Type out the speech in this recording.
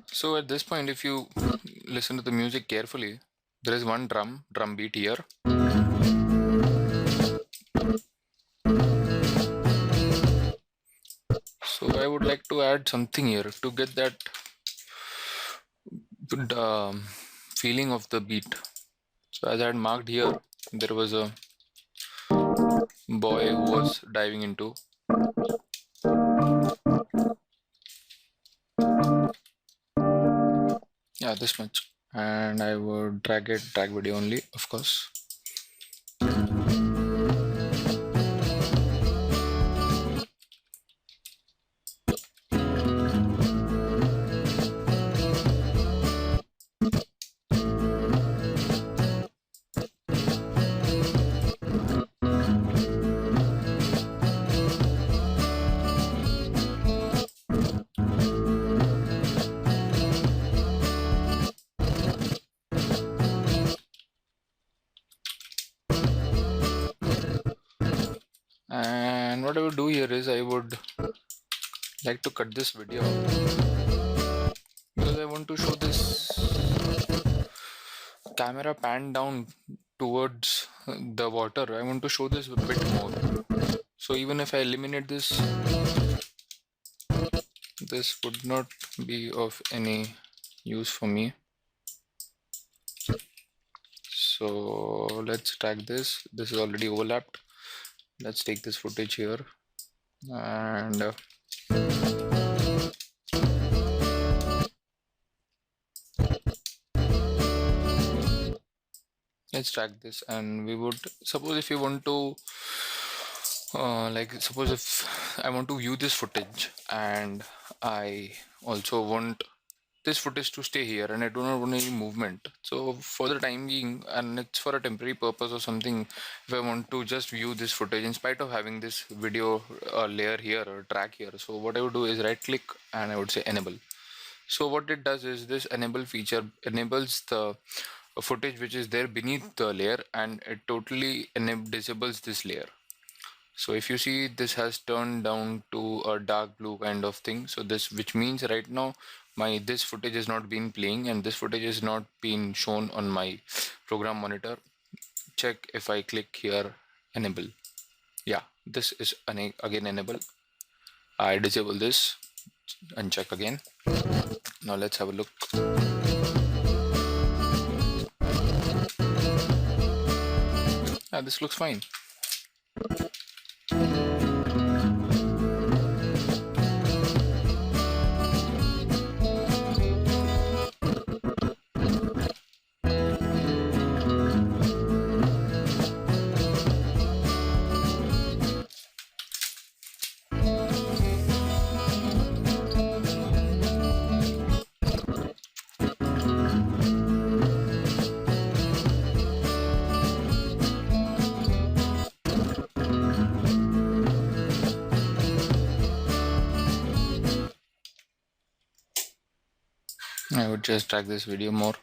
So at this point, if you listen to the music carefully, there is one drum beat here. So I would like to add something here to get that feeling of the beat. So as I had marked here, there was a boy who was diving into. Yeah, this much. And I would drag video only, of course. And what I would do here is I would like to cut this video because I want to show this camera pan down towards the water. I want to show this a bit more. So even if I eliminate this, this would not be of any use for me. So let's tag this. This is already overlapped. Let's take this footage here and let's track this. And we would suppose if you want to suppose if I want to view this footage and I also want this footage to stay here and I do not want any movement. So for the time being, and it's for a temporary purpose or something, if I want to just view this footage in spite of having this video layer here or track here, so what I would do is right click and I would say enable. So what it does is this enable feature enables the footage which is there beneath the layer and it totally disables this layer. So if you see, this has turned down to a dark blue kind of thing. So this, which means right now this footage is not been playing and this footage is not being shown on my program monitor. Check if I click here enable. Yeah, this is again enable. I disable this and check again. Now let's have a look. Yeah, this looks fine. I would just drag this video more.